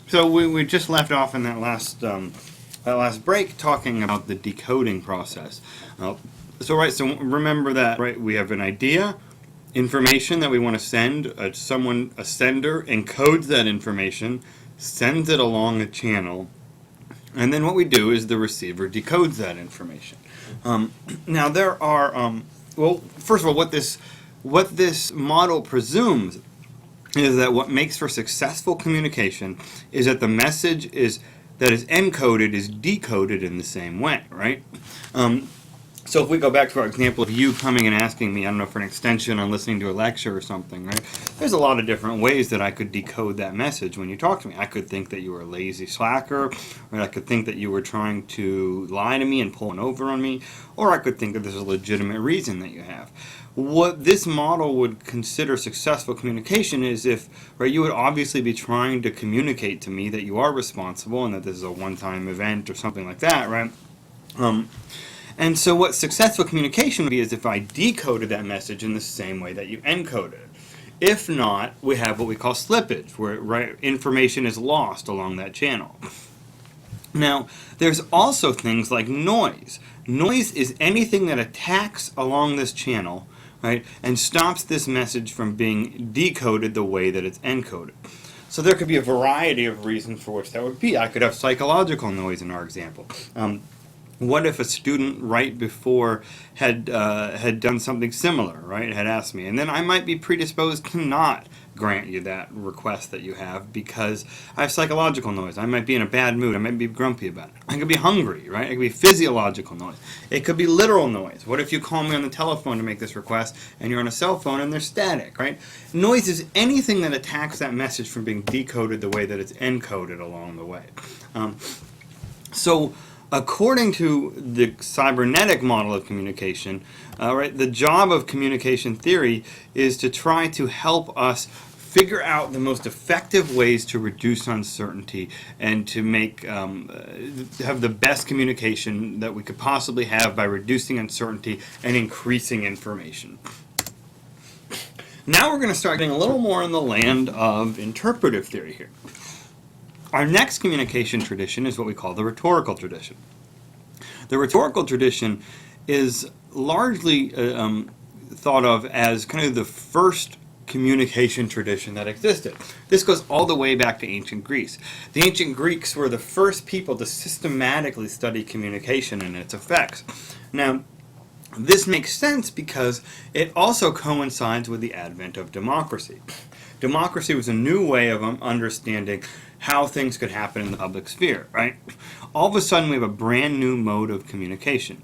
So we just left off in that last break talking about the decoding process. So remember that, right? We have an idea, information that we want to send. A sender encodes that information, sends it along a channel, and then what we do is the receiver decodes that information. Now there are well, first of all, what this model presumes is that what makes for successful communication is that the message that is encoded is decoded in the same way, right? So if we go back to our example of you coming and asking me, I don't know, for an extension on listening to a lecture or something, right? There's a lot of different ways that I could decode that message when you talk to me. I could think that you were a lazy slacker, or I could think that you were trying to lie to me and pull one over on me, or I could think that there's a legitimate reason that you have. What this model would consider successful communication is if, right, you would obviously be trying to communicate to me that you are responsible and that this is a one-time event or something like that, right? And so what successful communication would be is if I decoded that message in the same way that you encoded it. If not, we have what we call slippage, where, right, information is lost along that channel. Now, there's also things like noise. Noise is anything that attacks along this channel, right, and stops this message from being decoded the way that it's encoded. So there could be a variety of reasons for which that would be. I could have psychological noise in our example. What if a student right before had done something similar, right, had asked me, and then I might be predisposed to not grant you that request that you have because I have psychological noise. I might be in a bad mood. I might be grumpy about it. I could be hungry, right? It could be physiological noise. It could be literal noise. What if you call me on the telephone to make this request and you're on a cell phone and there's static, right? Noise is anything that attacks that message from being decoded the way that it's encoded along the way. According to the cybernetic model of communication, right, the job of communication theory is to try to help us figure out the most effective ways to reduce uncertainty and to make have the best communication that we could possibly have by reducing uncertainty and increasing information. Now we're going to start getting a little more in the land of interpretive theory here. Our next communication tradition is what we call the rhetorical tradition. The rhetorical tradition is largely thought of as kind of the first communication tradition that existed. This goes all the way back to ancient Greece. The ancient Greeks were the first people to systematically study communication and its effects. Now, this makes sense because it also coincides with the advent of democracy. Democracy was a new way of understanding how things could happen in the public sphere, right? All of a sudden we have a brand new mode of communication.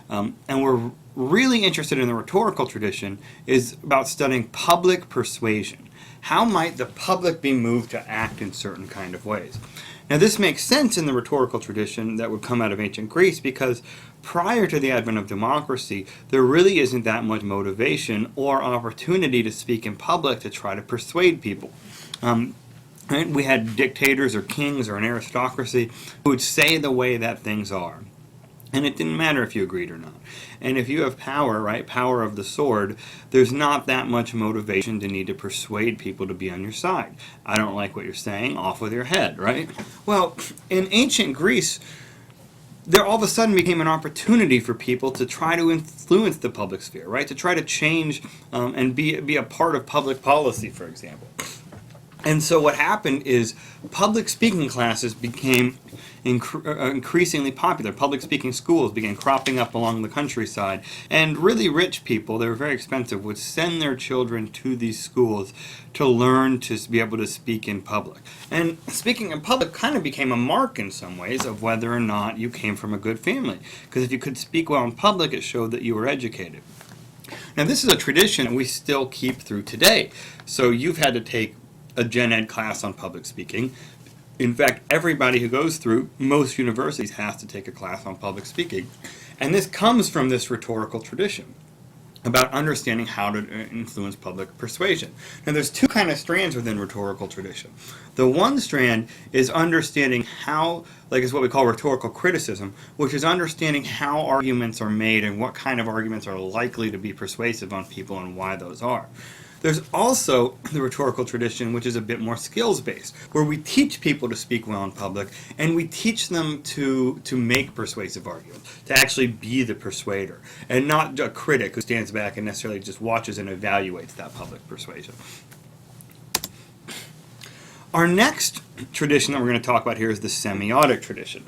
And we're really interested in the rhetorical tradition is about studying public persuasion. How might the public be moved to act in certain kind of ways? Now this makes sense in the rhetorical tradition that would come out of ancient Greece because prior to the advent of democracy, there really isn't that much motivation or opportunity to speak in public to try to persuade people. Right? We had dictators or kings or an aristocracy who would say the way that things are. And it didn't matter if you agreed or not. And if you have power, right, power of the sword, there's not that much motivation to need to persuade people to be on your side. I don't like what you're saying, off with your head, right? Well, in ancient Greece, there all of a sudden became an opportunity for people to try to influence the public sphere, right? To try to change and be a part of public policy, for example. And so what happened is public speaking classes became increasingly popular. Public speaking schools began cropping up along the countryside. And really rich people, they were very expensive, would send their children to these schools to learn to be able to speak in public. And speaking in public kind of became a mark in some ways of whether or not you came from a good family. Because if you could speak well in public, it showed that you were educated. Now this is a tradition that we still keep through today. So you've had to take a gen ed class on public speaking. In fact, everybody who goes through most universities has to take a class on public speaking. And this comes from this rhetorical tradition about understanding how to influence public persuasion. Now there's two kind of strands within rhetorical tradition. The one strand is understanding how, is what we call rhetorical criticism, which is understanding how arguments are made and what kind of arguments are likely to be persuasive on people and why those are. There's also the rhetorical tradition, which is a bit more skills-based, where we teach people to speak well in public, and we teach them to make persuasive arguments, to actually be the persuader, and not a critic who stands back and necessarily just watches and evaluates that public persuasion. Our next tradition that we're going to talk about here is the semiotic tradition.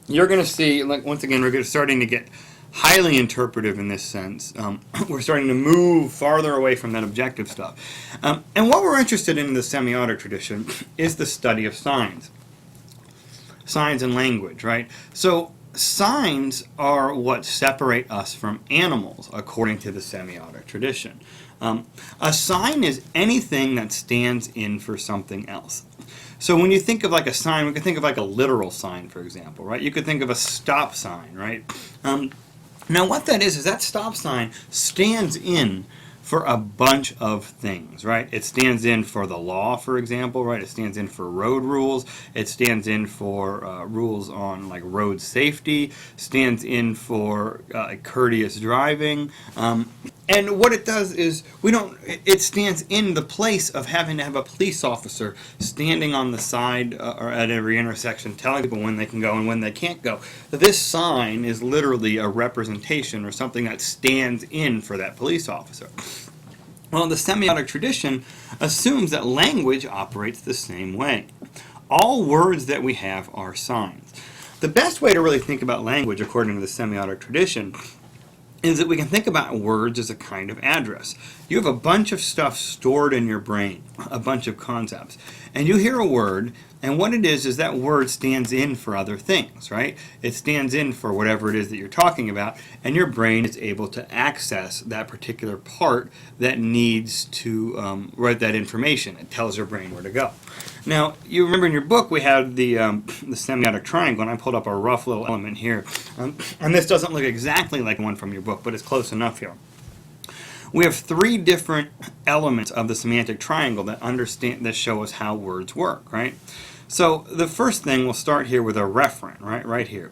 You're going to see, like, once again, we're starting to get highly interpretive in this sense. We're starting to move farther away from that objective stuff. And what we're interested in the semiotic tradition is the study of signs. Signs and language, right? So signs are what separate us from animals, according to the semiotic tradition. A sign is anything that stands in for something else. So when you think of like a sign, we can think of like a literal sign, for example, right? You could think of a stop sign, right? Now what that is that stop sign stands in for a bunch of things, right? It stands in for the law, for example, right? It stands in for road rules. It stands in for rules on like road safety. Stands in for courteous driving. And what it does is it stands in the place of having to have a police officer standing on the side or at every intersection telling people when they can go and when they can't go. This sign is literally a representation or something that stands in for that police officer. Well, the semiotic tradition assumes that language operates the same way. All words that we have are signs. The best way to really think about language, according to the semiotic tradition, is that we can think about words as a kind of address. You have a bunch of stuff stored in your brain, a bunch of concepts, and you hear a word, and what it is that word stands in for other things, right? It stands in for whatever it is that you're talking about, and your brain is able to access that particular part that needs to write that information. It tells your brain where to go. Now, you remember in your book we had the semiotic triangle, and I pulled up a rough little element here. And this doesn't look exactly like one from your book, but it's close enough here. We have three different elements of the semantic triangle that show us how words work, right? So the first thing, we'll start here with a referent, right here.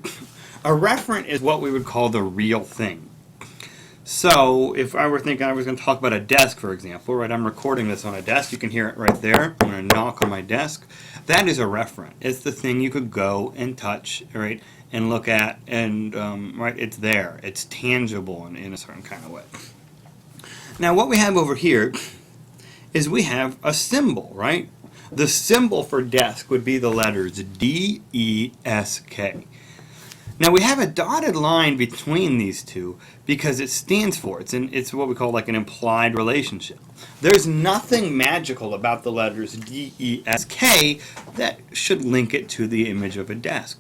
A referent is what we would call the real thing. So if I were thinking I was going to talk about a desk, for example, right? I'm recording this on a desk. You can hear it right there. I'm going to knock on my desk. That is a referent. It's the thing you could go and touch, right, and look at, and right, it's there. It's tangible in a certain kind of way. Now what we have over here is we have a symbol, right? The symbol for desk would be the letters D-E-S-K. Now we have a dotted line between these two because it stands for, it's what we call like an implied relationship. There's nothing magical about the letters D-E-S-K that should link it to the image of a desk.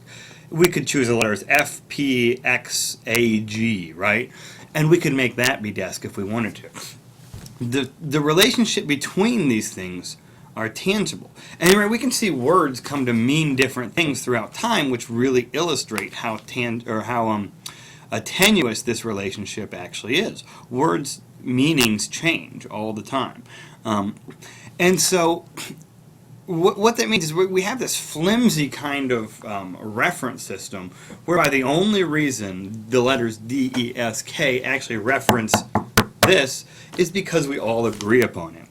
We could choose the letters F, P, X, A, G, right? And we could make that be desk if we wanted to. The relationship between these things are tangible. And right, we can see words come to mean different things throughout time, which really illustrate how tenuous this relationship actually is. Words' meanings change all the time. And so what that means is we have this flimsy kind of reference system whereby the only reason the letters D-E-S-K actually reference this is because we all agree upon it.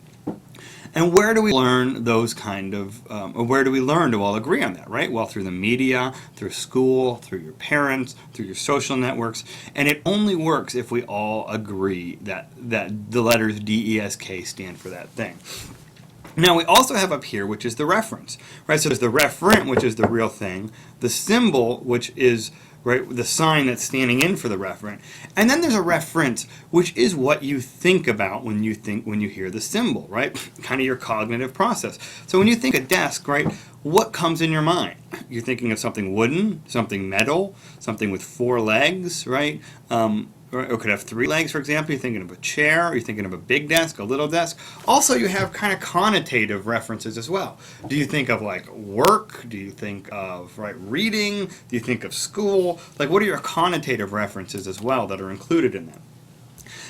And where do we learn those kind of, or where do we learn to all agree on that, right? Well, through the media, through school, through your parents, through your social networks. And it only works if we all agree that the letters D-E-S-K stand for that thing. Now we also have up here, which is the reference, right? So there's the referent, which is the real thing, the symbol, which is the sign that's standing in for the referent, and then there's a reference, which is what you think about when you hear the symbol, right? Kind of your cognitive process. So when you think a desk, right, what comes in your mind? You're thinking of something wooden, something metal, something with 4 legs, right? Or it could have 3 legs, for example. You're thinking of a chair, you're thinking of a big desk, a little desk. Also, you have kind of connotative references as well. Do you think of like work? Do you think of reading? Do you think of school? Like, what are your connotative references as well that are included in them?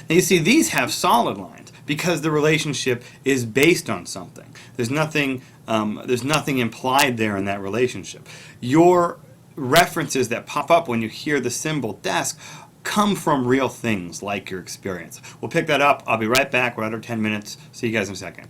Now you see these have solid lines because the relationship is based on something. There's nothing implied there in that relationship. Your references that pop up when you hear the symbol desk come from real things like your experience. We'll pick that up. I'll be right back. We're under 10 minutes. See you guys in a second.